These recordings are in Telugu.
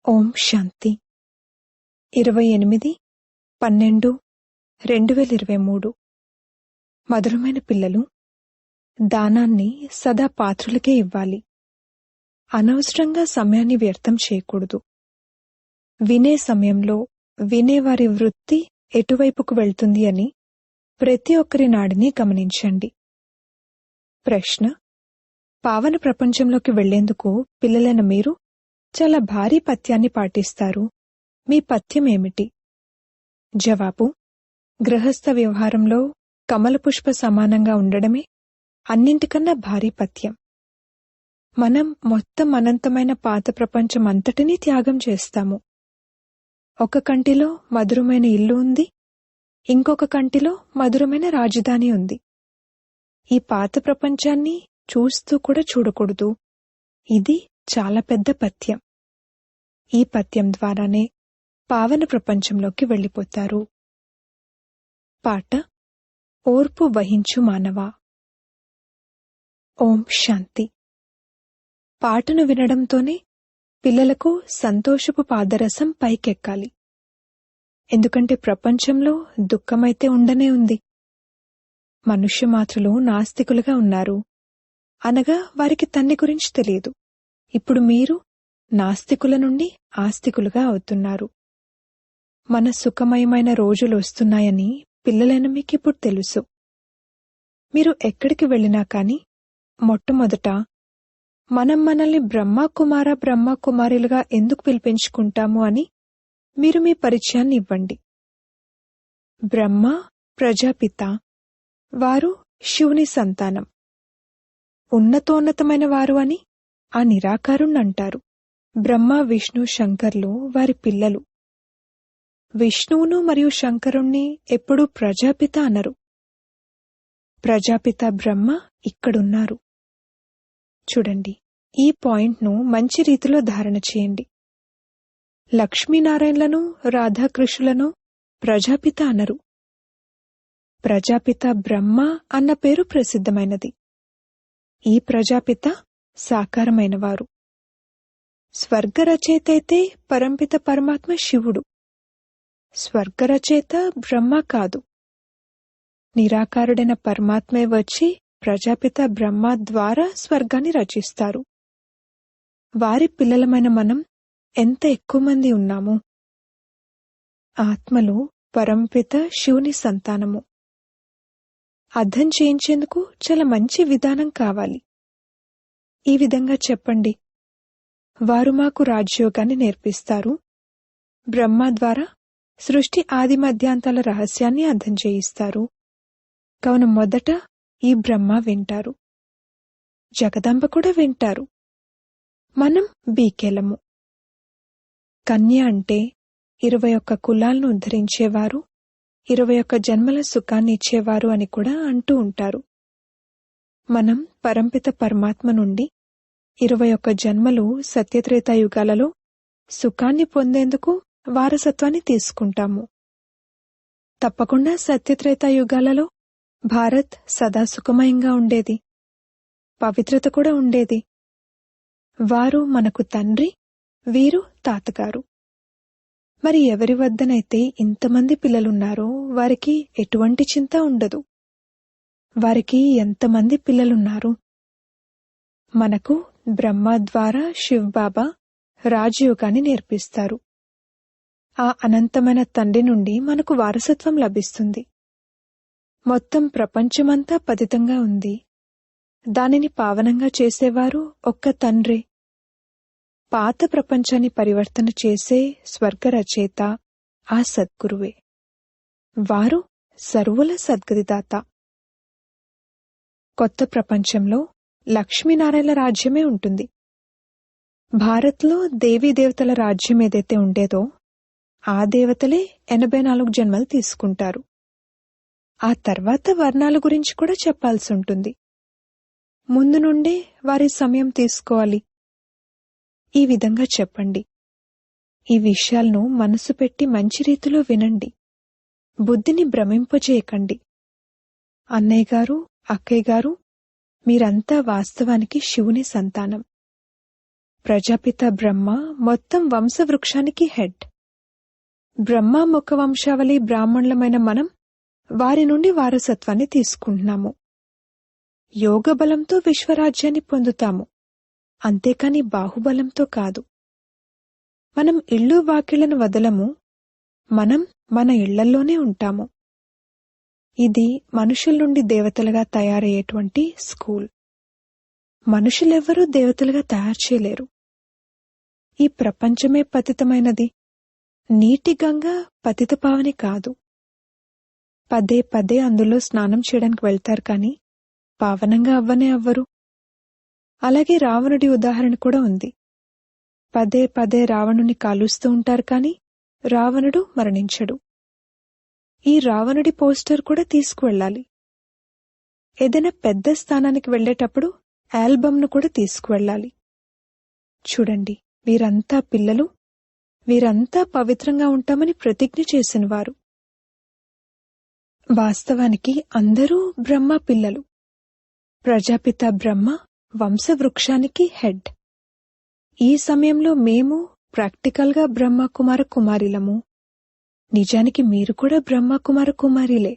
ఓం శాంతి 28/12/2023 మధురమైన పిల్లలు, దానాన్ని సదా పాత్రులకే ఇవ్వాలి. అనవసరంగా సమయాన్ని వ్యర్థం చేయకూడదు. వినే సమయంలో వినేవారి వృత్తి ఎటువైపుకు వెళ్తుంది అని ప్రతి ఒక్కరి నాడిని గమనించండి. ప్రశ్న: పావన ప్రపంచంలోకి వెళ్లేందుకు పిల్లలైన మీరు చాలా భారీ పథ్యాన్ని పాటిస్తారు. మీ పథ్యం ఏమిటి? జవాబు: గృహస్థ వ్యవహారంలో కమల పుష్ప సమానంగా ఉండడమే అన్నింటికన్నా భారీ పథ్యం. మనం మొత్తం అనంతమైన పాత ప్రపంచం అంతటినీ త్యాగం చేస్తాము. ఒక కంటిలో మధురమైన ఇల్లు ఉంది, ఇంకొక కంటిలో మధురమైన రాజధాని ఉంది. ఈ పాత ప్రపంచాన్ని చూస్తూ కూడా చూడకూడదు. ఇది చాలా పెద్ద పథ్యం. ఈ పథ్యం ద్వారానే పావన ప్రపంచంలోకి వెళ్ళిపోతారు. పాట: ఓర్పు వహించు మానవా. ఓం శాంతి. పాటను వినడంతోనే పిల్లలకు సంతోషపు పాదరసం పైకెక్కాలి. ఎందుకంటే ప్రపంచంలో దుఃఖమైతే ఉండనే ఉంది. మనుష్య మాత్రులు నాస్తికులుగా ఉన్నారు, అనగా వారికి తండ్రి గురించి తెలియదు. ఇప్పుడు మీరు నాస్తికుల నుండి ఆస్తికులుగా అవుతున్నారు. మన సుఖమయమైన రోజులు వస్తున్నాయని పిల్లలైన మీకిప్పుడు తెలుసు. మీరు ఎక్కడికి వెళ్ళినా కాని మొట్టమొదట మనం మనల్ని బ్రహ్మ కుమారులుగా ఎందుకు పిలిపించుకుంటాము అని మీరు మీ పరిచయాన్ని ఇవ్వండి. బ్రహ్మ ప్రజాపిత, వారు శివుని సంతానం. ఉన్నతోన్నతమైన వారు అని ఆ నిరాకారుణ్ణంటారు. బ్రహ్మ విష్ణు శంకర్లు వారి పిల్లలు. విష్ణువును మరియు శంకరుణ్ణి ఎప్పుడూ ప్రజాపిత అనరు. ప్రజాపిత బ్రహ్మ ఇక్కడున్నారు. చూడండి, ఈ పాయింట్ను మంచి రీతిలో ధారణ చేయండి. లక్ష్మీనారాయణలను రాధాకృష్ణులను ప్రజాపిత అనరు. ప్రజాపిత బ్రహ్మ అన్న పేరు ప్రసిద్ధమైనది. ఈ ప్రజాపిత సాకారమైనవారు. స్వర్గరచయిత అయితే పరంపిత పరమాత్మ శివుడు. స్వర్గరచయిత బ్రహ్మ కాదు. నిరాకారుడైన పరమాత్మే వచ్చి ప్రజాపిత బ్రహ్మ ద్వారా స్వర్గాన్ని రచిస్తారు. వారి పిల్లలమైన మనం ఎంత ఎక్కువ మంది ఉన్నాము. ఆత్మలు పరంపిత శివుని సంతానము. అర్థం చేయించేందుకు చాలా మంచి విధానం కావాలి. ఈ విధంగా చెప్పండి: వారు మాకు రాజయోగాన్ని నేర్పిస్తారు. బ్రహ్మ ద్వారా సృష్టి ఆది మధ్యాంతాల రహస్యాన్ని అర్థం చేయిస్తారు. కావున మొదట ఈ బ్రహ్మ వింటారు, జగదంబ కూడా వింటారు. మనం బీకేలము. కన్య అంటే 21 కులాలను ఉద్ధరించేవారు, 21 జన్మల సుఖాన్ని ఇచ్చేవారు అని కూడా అంటూ ఉంటారు. మనం పరంపిత పరమాత్మ నుండి 21 జన్మలు సత్యత్రేతాయుగాలలో సుఖాన్ని పొందేందుకు వారసత్వాన్ని తీసుకుంటాము. తప్పకుండా సత్యత్రేతాయుగాలలో భారత్ సదా సుఖమయంగా ఉండేది, పవిత్రత కూడా ఉండేది. వారు మనకు తండ్రి, వీరు తాతగారు. మరి ఎవరి వద్దనైతే ఇంతమంది పిల్లలున్నారో వారికి ఎటువంటి చింత ఉండదు. వారికి ఎంతమంది పిల్లలున్నారు? మనకు బ్రహ్మ ద్వారా శివ్ బాబా రాజయోగాన్ని నేర్పిస్తారు. ఆ అనంతమైన తండ్రి నుండి మనకు వారసత్వం లభిస్తుంది. మొత్తం ప్రపంచమంతా పతితంగా ఉంది. దానిని పావనంగా చేసేవారు ఒక్క తండ్రే. పాత ప్రపంచాన్ని పరివర్తన చేసే స్వర్గ రచయిత ఆ సద్గురువే. వారు సర్వుల సద్గతిదాత. కొత్త ప్రపంచంలో లక్ష్మీనారాయణ రాజ్యమే ఉంటుంది. భారత్లో దేవీదేవతల రాజ్యం ఏదైతే ఉండేదో ఆ దేవతలే 84 జన్మలు తీసుకుంటారు. ఆ తర్వాత వర్ణాల గురించి కూడా చెప్పాల్సి ఉంటుంది. ముందు నుండే వారి సమయం తీసుకోవాలి. ఈ విధంగా చెప్పండి. ఈ విషయాలను మనసు పెట్టి మంచి రీతిలో వినండి. బుద్ధిని భ్రమింపజేయకండి. అన్నయ్య గారు, అక్కయ్య గారు, మీరంతా వాస్తవానికి శివుని సంతానం. ప్రజాపిత బ్రహ్మ మొత్తం వంశవృక్షానికి హెడ్. బ్రహ్మ ముఖ వంశావళి బ్రాహ్మణులమైన మనం వారి నుండి వారసత్వాన్ని తీసుకుంటున్నాము. యోగ బలంతో విశ్వరాజ్యాన్ని పొందుతాము, అంతేకాని బాహుబలంతో కాదు. మనం ఇళ్ళు వాకిళ్లను వదలము, మనం మన ఇళ్లల్లోనే ఉంటాము. ఇది మనుషుల నుండి దేవతలుగా తయారయ్యేటువంటి స్కూల్. మనుషులెవ్వరూ దేవతలుగా తయారు చేయలేరు. ఈ ప్రపంచమే పతితమైనది. నీటి గంగ పతిత పావని కాదు. పదే పదే అందులో స్నానం చేయడానికి వెళ్తారు కాని పావనంగా అవ్వనే అవ్వరు. అలాగే రావణుడి ఉదాహరణ కూడా ఉంది. పదే పదే రావణుని కాలుస్తూ ఉంటారు కాని రావణుడు మరణించడు. ఈ రావణుడి పోస్టర్ కూడా తీసుకువెళ్ళాలి. ఏదైనా పెద్ద స్థానానికి వెళ్లేటప్పుడు ఆల్బమ్ను కూడా తీసుకువెళ్ళాలి. చూడండి, వీరంతా పిల్లలు, వీరంతా పవిత్రంగా ఉంటామని ప్రతిజ్ఞ చేసినవారు. వాస్తవానికి అందరూ బ్రహ్మ పిల్లలు. ప్రజాపిత బ్రహ్మ వంశవృక్షానికి హెడ్. ఈ సమయంలో మేము ప్రాక్టికల్గా బ్రహ్మ కుమార కుమారిలము. నిజానికి మీరు కూడా బ్రహ్మ కుమార కుమారిలే,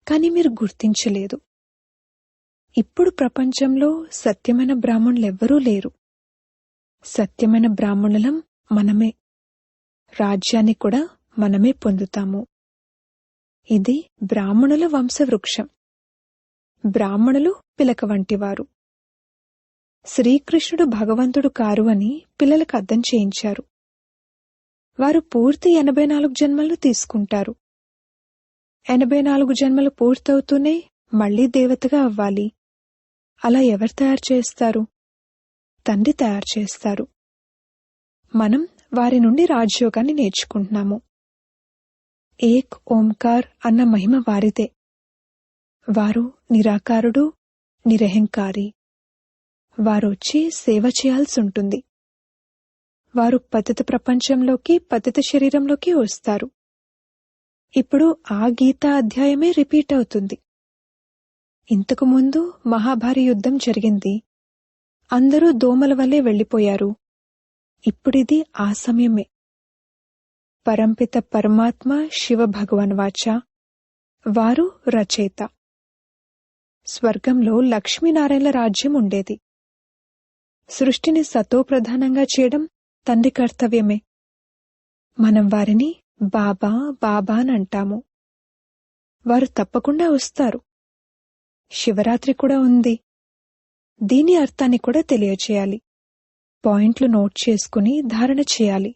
కాని మీరు గుర్తించలేదు. ఇప్పుడు ప్రపంచంలో సత్యమైన బ్రాహ్మణులెవ్వరూ లేరు. సత్యమైన బ్రాహ్మణులం మనమే. రాజ్యాన్ని కూడా మనమే పొందుతాము. ఇది బ్రాహ్మణుల వంశవృక్షం. బ్రాహ్మణులు పిలక వంటివారు. శ్రీకృష్ణుడు భగవంతుడు కారు అని పిల్లలకు అర్థం చేయించారు. వారు పూర్తి 84 జన్మలను తీసుకుంటారు. 84 జన్మలు పూర్తవుతూనే మళ్లీ దేవతగా అవ్వాలి. అలా ఎవరు తయారు చేస్తారు? తండ్రి తయారు చేస్తారు. మనం వారి నుండి రాజయోగాన్ని నేర్చుకుంటున్నాము. ఏక్ ఓంకార్ అన్న మహిమ వారిదే. వారు నిరాకారుడు, నిరహంకారి. వారొచ్చి సేవ చేయాల్సి ఉంటుంది. వారు పతిత ప్రపంచంలోకి, పతిత శరీరంలోకి వస్తారు. ఇప్పుడు ఆ గీతా అధ్యాయమే రిపీట్ అవుతుంది. ఇంతకు ముందు మహాభారీ యుద్ధం జరిగింది. అందరూ దోమల వల్లే వెళ్లిపోయారు. ఇప్పుడిది ఆ సమయమే. పరంపిత పరమాత్మ శివ భగవాన్ వాచ, వారు రచయిత. స్వర్గంలో లక్ష్మీనారాయణల రాజ్యం ఉండేది. సృష్టిని సతోప్రధానంగా చేయడం తండ్రి కర్తవ్యమే. మనం వారిని బాబా బాబా అని అంటాము. వారు తప్పకుండా వస్తారు. శివరాత్రి కూడా ఉంది. దీని అర్థాన్ని కూడా తెలియచేయాలి. పాయింట్లు నోట్ చేసుకుని ధారణ చేయాలి.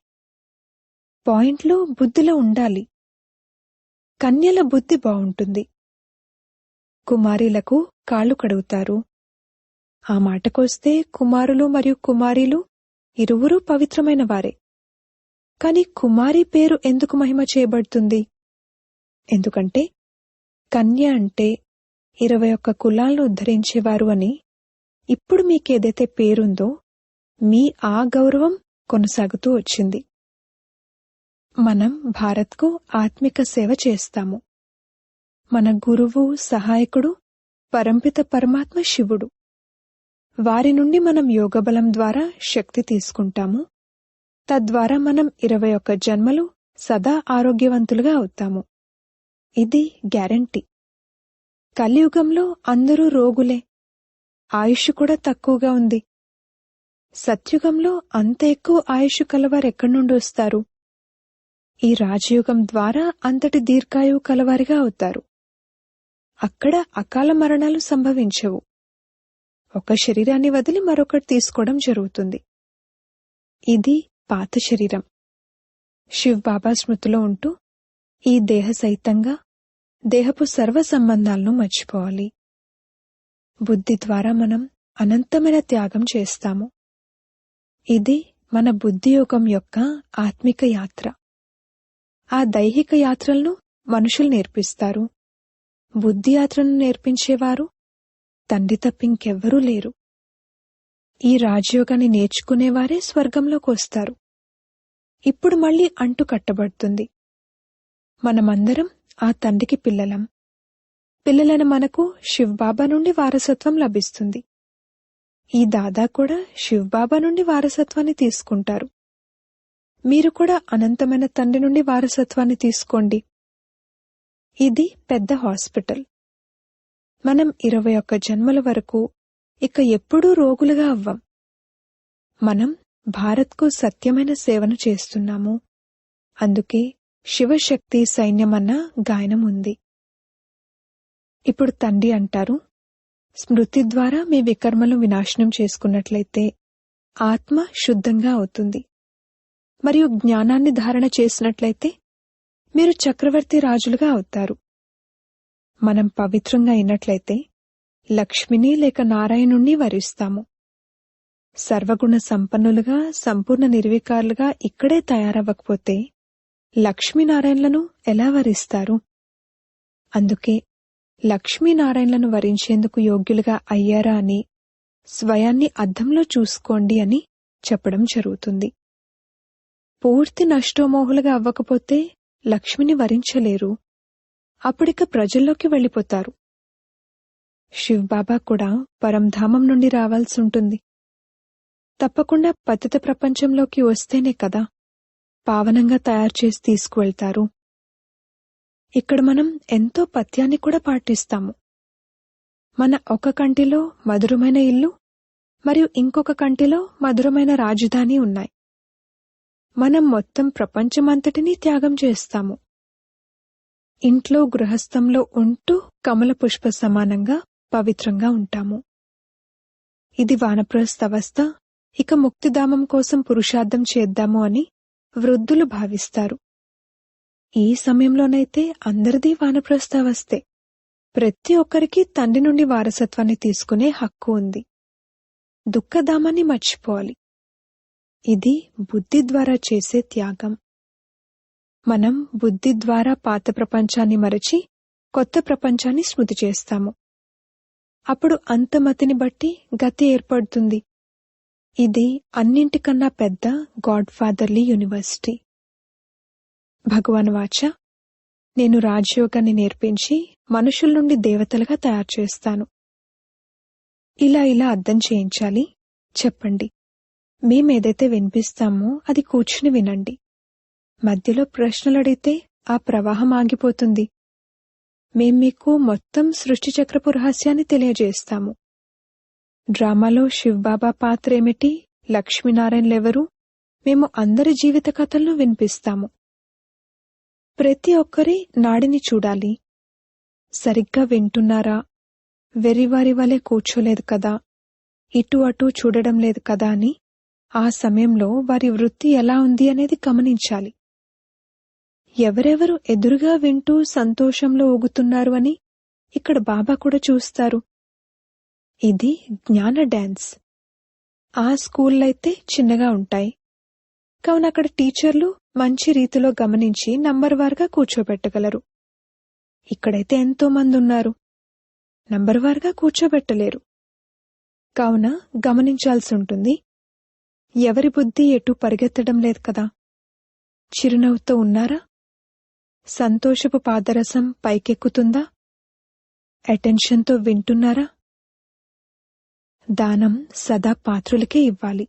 పాయింట్లు బుద్ధిలో ఉండాలి. కన్యల బుద్ధి బావుంటుంది. కుమారీలకు కాళ్ళు కడుగుతారు. ఆ మాటకొస్తే కుమారులు మరియు కుమారీలు ఇరువురూ పవిత్రమైన వారే. కాని కుమారి పేరు ఎందుకు మహిమ చేయబడుతుంది? ఎందుకంటే కన్య అంటే 21 కులాలను ఉద్ధరించేవారు అని ఇప్పుడు మీకేదైతే పేరుందో మీ ఆ గౌరవం కొనసాగుతూ వచ్చింది. మనం భారత్కు ఆత్మిక సేవ చేస్తాము. మన గురువు, సహాయకుడు పరంపిత పరమాత్మ శివుడు. వారి నుండి మనం యోగబలం ద్వారా శక్తి తీసుకుంటాము. తద్వారా మనం 21 జన్మలు సదా ఆరోగ్యవంతులుగా అవుతాము. ఇది గ్యారంటీ. కలియుగంలో అందరూ రోగులే. ఆయుష్ కూడా తక్కువగా ఉంది. సత్యుగంలో అంత ఎక్కువ ఆయుష్ కలవారెక్కడి నుండి వస్తారు? ఈ రాజయోగం ద్వారా అంతటి దీర్ఘాయువు కలవారిగా అవుతారు. అక్కడ అకాల మరణాలు సంభవించవు. ఒక శరీరాన్ని వదిలి మరొకటి తీసుకోవడం జరుగుతుంది. ఇది పాత శరీరం. శివ్ బాబా స్మృతిలో ఉంటూ ఈ దేహ సహితంగా దేహపు సర్వ సంబంధాలను మర్చిపోవాలి. బుద్ధి ద్వారా మనం అనంతమైన త్యాగం చేస్తాము. ఇది మన బుద్ధియోగం యొక్క ఆత్మిక యాత్ర. ఆ దైహిక యాత్రలను మనుషులు నేర్పిస్తారు. బుద్ధి యాత్రను నేర్పించేవారు తండ్రి తప్పింకెవ్వరూ లేరు. ఈ రాజయోగాన్ని నేర్చుకునేవారే స్వర్గంలోకి వస్తారు. ఇప్పుడు మళ్లీ అంటు కట్టబడుతుంది. మనమందరం ఆ తండ్రికి పిల్లలం. పిల్లలైన మనకు శివ్ బాబా నుండి వారసత్వం లభిస్తుంది. ఈ దాదా కూడా శివబాబా నుండి వారసత్వాన్ని తీసుకుంటారు. మీరు కూడా అనంతమైన తండ్రి నుండి వారసత్వాన్ని తీసుకోండి. ఇది పెద్ద హాస్పిటల్. మనం 21 జన్మల వరకు ఇక ఎప్పుడూ రోగులుగా అవ్వం. మనం భారత్కు సత్యమైన సేవను చేస్తున్నాము. అందుకే శివశక్తి సైన్యమన్న గాయనం ఉంది. ఇప్పుడు తండ్రి అంటారు, స్మృతి ద్వారా మీ వికర్మలు వినాశనం చేసుకున్నట్లయితే ఆత్మ శుద్ధంగా అవుతుంది. మరియు జ్ఞానాన్ని ధారణ చేసినట్లయితే మీరు చక్రవర్తి రాజులుగా అవుతారు. మనం పవిత్రంగా అయినట్లయితే లక్ష్మిని లేక నారాయణుణ్ణి వరిస్తాము. సర్వగుణ సంపన్నులుగా సంపూర్ణ నిర్వికారులుగా ఇక్కడే తయారవ్వకపోతే లక్ష్మీనారాయణలను ఎలా వరిస్తారు? అందుకే లక్ష్మీనారాయణలను వరించేందుకు యోగ్యులుగా అయ్యారా అని స్వయాన్ని అద్దంలో చూసుకోండి అని చెప్పడం జరుగుతుంది. పూర్తి నష్టోమోహులుగా అవ్వకపోతే లక్ష్మిని వరించలేరు. అప్పుడిక ప్రజల్లోకి వెళ్ళిపోతారు. శివబాబా కూడా పరంధామం నుండి రావాల్సి ఉంటుంది. తప్పకుండా పతిత ప్రపంచంలోకి వస్తేనే కదా పావనంగా తయారు చేసి తీసుకువెళ్తారు. ఇక్కడ మనం ఎంతో పథ్యాన్ని కూడా పాటిస్తాము. మన ఒక కంటిలో మధురమైన ఇల్లు మరియు ఇంకొక కంటిలో మధురమైన రాజధాని ఉన్నాయి. మనం మొత్తం ప్రపంచమంతటినీ త్యాగం చేస్తాము. ఇంట్లో గృహస్థంలో ఉంటూ కమల పుష్ప సమానంగా పవిత్రంగా ఉంటాము. ఇది వానప్రస్థవస్థ. ఇక ముక్తిధామం కోసం పురుషార్థం చేద్దాము అని వృద్ధులు భావిస్తారు. ఈ సమయంలోనైతే అందరిదీ వానప్రస్థవస్థే. ప్రతి ఒక్కరికి తండ్రి నుండి వారసత్వాన్ని తీసుకునే హక్కు ఉంది. దుఃఖధామాన్ని మర్చిపోవాలి. ఇది బుద్ధి ద్వారా చేసే త్యాగం. మనం బుద్ధి ద్వారా పాత ప్రపంచాన్ని మరచి కొత్త ప్రపంచాన్ని స్మృతి చేస్తాము. అప్పుడు అంతమతిని బట్టి గతి ఏర్పడుతుంది. ఇది అన్నింటికన్నా పెద్ద గాడ్ ఫాదర్లీ యూనివర్సిటీ. భగవాన్ వాచ, నేను రాజయోగాన్ని నేర్పించి మనుషుల నుండి దేవతలుగా తయారు చేస్తాను. ఇలా అర్థం చేయించాలి. చెప్పండి. మేమేదైతే వినిపిస్తామో అది కూర్చుని వినండి. మధ్యలో ప్రశ్నలడిగితే ఆ ప్రవాహం ఆగిపోతుంది. మేం మీకు మొత్తం సృష్టి చక్రపు రహస్యాన్ని తెలియజేస్తాము. డ్రామాలో శివబాబా పాత్ర ఏమిటి, లక్ష్మీనారాయణలెవరు, మేము అందరి జీవిత కథలను వినిపిస్తాము. ప్రతి ఒక్కరి నాడిని చూడాలి. సరిగ్గా వింటున్నారా? వెర్రివారి వలె కూర్చోలేదు కదా, ఇటు అటు చూడడం లేదు కదా అని ఆ సమయంలో వారి వృత్తి ఎలా ఉంది అనేది గమనించాలి. ఎవరెవరు ఎదురుగా వింటూ సంతోషంలో ఊగుతున్నారు అని ఇక్కడ బాబా కూడా చూస్తారు. ఇది జ్ఞాన డాన్స్. ఆ స్కూళ్ళైతే చిన్నగా ఉంటాయి కావున అక్కడ టీచర్లు మంచి రీతిలో గమనించి నంబర్ వారుగా కూర్చోబెట్టగలరు. ఇక్కడైతే ఎంతో మంది ఉన్నారు, నంబర్ వారుగా కూర్చోబెట్టలేరు. కావున గమనించాల్సి ఉంటుంది. ఎవరి బుద్ధి ఎటు పరిగెత్తడం లేదు కదా. చిరునవ్వుతో ఉన్నారా? సంతోషపు పాదరసం పైకెక్కుతుందా? అటెన్షన్తో వింటున్నారా? దానం సదా పాత్రులకే ఇవ్వాలి.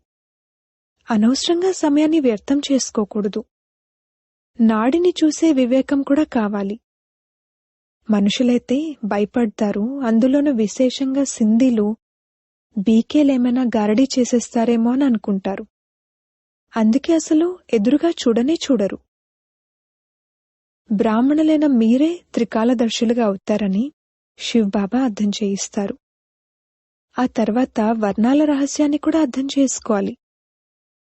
అనవసరంగా సమయాన్ని వ్యర్థం చేసుకోకూడదు. నాడిని చూసే వివేకం కూడా కావాలి. మనుషులైతే భయపడతారు. అందులోనూ విశేషంగా సింధీలు బీకేలేమైనా గారడీ చేసేస్తారేమో అని అనుకుంటారు. అందుకే అసలు ఎదురుగా చూడనే చూడరు. బ్రాహ్మణులైన మీరే త్రికాలదర్శులుగా అవుతారని శివబాబా అర్థం చేయిస్తారు. ఆ తర్వాత వర్ణాల రహస్యాన్ని కూడా అర్థం చేసుకోవాలి.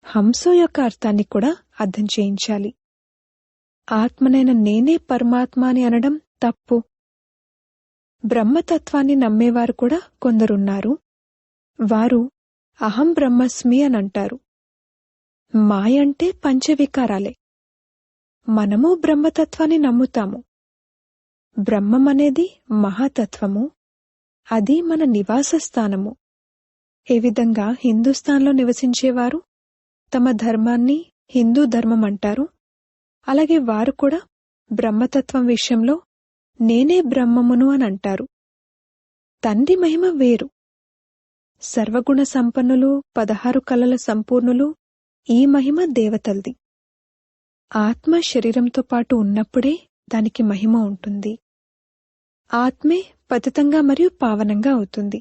హంసో యొక్క అర్థాన్ని కూడా అర్థం చేయించాలి. ఆత్మనైన నేనే పరమాత్మ అని అనడం తప్పు. బ్రహ్మతత్వాన్ని నమ్మేవారు కూడా కొందరున్నారు. వారు అహం బ్రహ్మస్మి అని అంటారు. మాయ అంటే పంచవికారాలే. మనము బ్రహ్మతత్వాన్ని నమ్ముతాము. బ్రహ్మం అనేది మహాతత్వము. అది మన నివాస స్థానము. ఏ విధంగా హిందూస్థాన్లో నివసించేవారు తమ ధర్మాన్ని హిందూ ధర్మం అంటారు, అలాగే వారు కూడా బ్రహ్మతత్వం విషయంలో నేనే బ్రహ్మమును అని అంటారు. తండ్రి మహిమ వేరు. సర్వగుణ సంపన్నులు 16 కళల సంపూర్ణులు ఈ మహిమ దేవతల్ది. ఆత్మ శరీరంతో పాటు ఉన్నప్పుడే దానికి మహిమ ఉంటుంది. ఆత్మే పతితంగా మరియు పావనంగా అవుతుంది.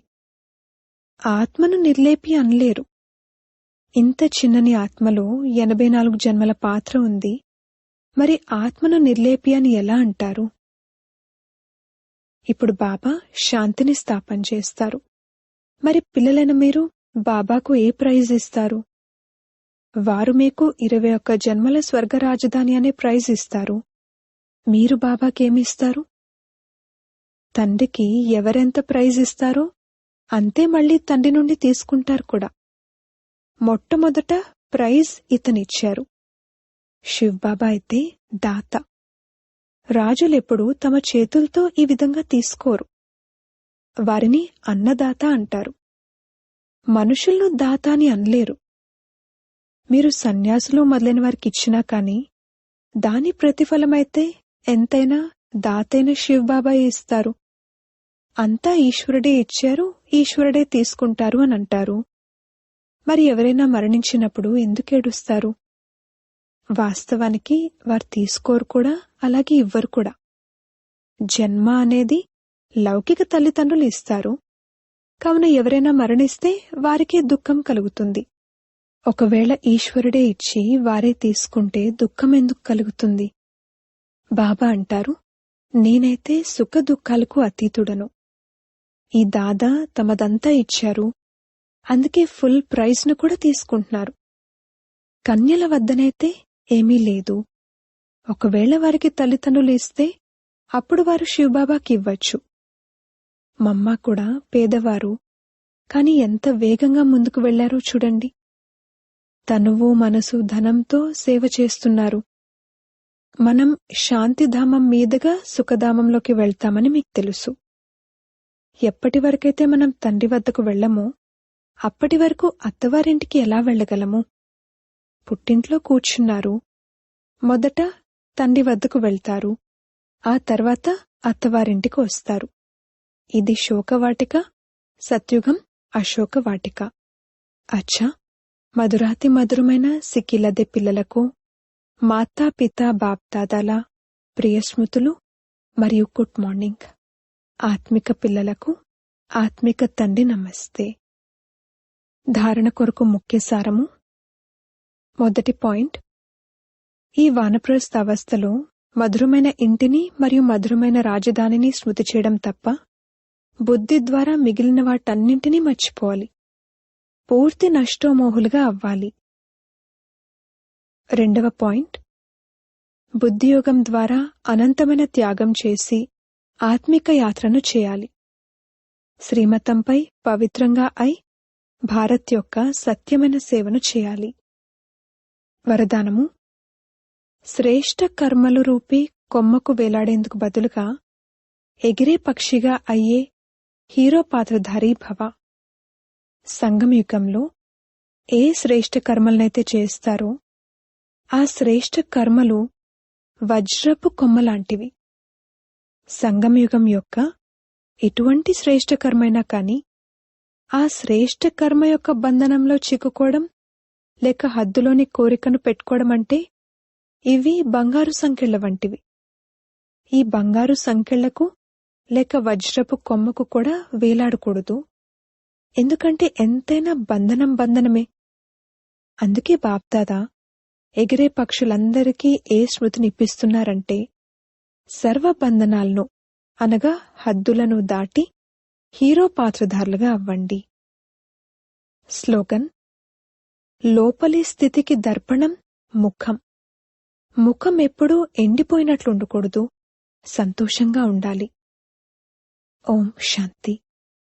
ఆత్మను నిర్లేపి అనలేరు. ఇంత చిన్నని ఆత్మలో 84 జన్మల పాత్ర ఉంది. మరి ఆత్మను నిర్లేపి అని ఎలా అంటారు? ఇప్పుడు బాబా శాంతిని స్థాపన చేస్తారు. మరి పిల్లలైన మీరు బాబాకు ఏ ప్రైజ్ ఇస్తారు? వారు మీకు 21 జన్మల స్వర్గ రాజధాని అనే ప్రైజ్ ఇస్తారు. మీరు బాబాకేమిస్తారు? తండ్రికి ఎవరెంత ప్రైజ్ ఇస్తారో అంతే మళ్లీ తండ్రి నుండి తీసుకుంటారు కూడా. మొట్టమొదట ప్రైజ్ ఇతనిచ్చారు. శివ్బాబా అయితే దాత. రాజులెప్పుడూ తమ చేతులతో ఈ విధంగా తీసుకోరు. వారిని అన్నదాత అంటారు. మనుషులను దాత అని అనలేరు. మీరు సన్యాసులు మొదలైన వారికి ఇచ్చినా కాని దాని ప్రతిఫలమైతే ఎంతైనా దాతైన శివ్బాబా ఇస్తారు. అంతా ఈశ్వరుడే ఇచ్చారు, ఈశ్వరుడే తీసుకుంటారు అని అంటారు. మరి ఎవరైనా మరణించినప్పుడు ఎందుకేడుస్తారు? వాస్తవానికి వారు తీసుకోరు కూడా, అలాగే ఇవ్వరు కూడా. జన్మ అనేది లౌకిక తల్లిదండ్రులు ఇస్తారు. కావున ఎవరైనా మరణిస్తే వారికే దుఃఖం కలుగుతుంది. ఒకవేళ ఈశ్వరుడే ఇచ్చి వారే తీసుకుంటే దుఃఖం ఎందుకు కలుగుతుంది? బాబా అంటారు, నేనైతే సుఖ దుఃఖాలకు అతీతుడను. ఈ దాదా తమదంతా ఇచ్చారు, అందుకే ఫుల్ ప్రైజ్ను కూడా తీసుకుంటున్నారు. కన్యల వద్దనైతే ఏమీ లేదు. ఒకవేళ వారికి తల్లిదండ్రులు ఇస్తే అప్పుడు వారు శివబాబాకి ఇవ్వచ్చు. మమ్మ కూడా పేదవారు, కాని ఎంత వేగంగా ముందుకు వెళ్లారో చూడండి. తనువు మనసు ధనంతో సేవ చేస్తున్నారు. మనం శాంతిధామం మీదుగా సుఖధామంలోకి వెళ్తామని మీకు తెలుసు. ఎప్పటి వరకైతే మనం తండ్రి వద్దకు వెళ్లమో అప్పటి వరకు అత్తవారింటికి ఎలా వెళ్లగలము? పుట్టింట్లో కూర్చున్నారు, మొదట తండ్రి వద్దకు వెళ్తారు, ఆ తర్వాత అత్తవారింటికి వస్తారు. ఇది శోకవాటిక, సత్యుగం అశోకవాటిక. అచ్చా, మధురాతి మధురమైన సిక్కిలదే పిల్లలకు మాతా పితా బాప్దాదాల ప్రియస్మృతులు మరియు గుడ్ మార్నింగ్. ఆత్మిక పిల్లలకు ఆత్మిక తండ్రి నమస్తే. ధారణ కొరకు ముఖ్య సారము. మొదటి పాయింట్, ఈ వానప్రస్థ అవస్థలో మధురమైన ఇంటిని మరియు మధురమైన రాజధానిని స్మృతి చేయడం తప్ప బుద్ధి ద్వారా మిగిలిన వాటన్నింటినీ మర్చిపోవాలి. పూర్తి నష్టోమోహులుగా అవ్వాలి. రెండవ పాయింట్, బుద్ధియోగం ద్వారా అనంతమైన త్యాగం చేసి ఆత్మిక యాత్రను చేయాలి. శ్రీమతంపై పవిత్రంగా అయి భారత్ యొక్క సత్యమైన సేవను చేయాలి. వరదానము, శ్రేష్ఠ కర్మలు రూపీ కొమ్మకు వేలాడేందుకు బదులుగా ఎగిరే పక్షిగా అయ్యే హీరో పాత్రధారీ భవ. సంగమయుగంలో ఏ శ్రేష్ఠ కర్మలనైతే చేస్తారో ఆ శ్రేష్ఠ కర్మలు వజ్రపు కొమ్మలాంటివి. సంగమయుగం యొక్క ఎటువంటి శ్రేష్ఠ కర్మైనా కాని ఆ శ్రేష్ఠ కర్మ యొక్క బంధనంలో చిక్కుకోవడం లేక హద్దులోని కోరికను పెట్టుకోవడం అంటే ఇవి బంగారు సంకెళ్ల వంటివి. ఈ బంగారు సంకెళ్లకు లేక వజ్రపు కొమ్మకు కూడా వేలాడకూడదు. ఎందుకంటే ఎంతైనా బంధనమే. అందుకే బాప్దాదా ఎగిరే పక్షులందరికీ ఏ స్మృతినిప్పిస్తున్నారంటే సర్వ బంధనాలను అనగా హద్దులను దాటి హీరో పాత్రధారులుగా అవ్వండి. స్లోగన్, లోపలి స్థితికి దర్పణం ముఖం. ముఖం ఎప్పుడూ ఎండిపోయినట్లుండకూడదు, సంతోషంగా ఉండాలి. ఓం శాంతి.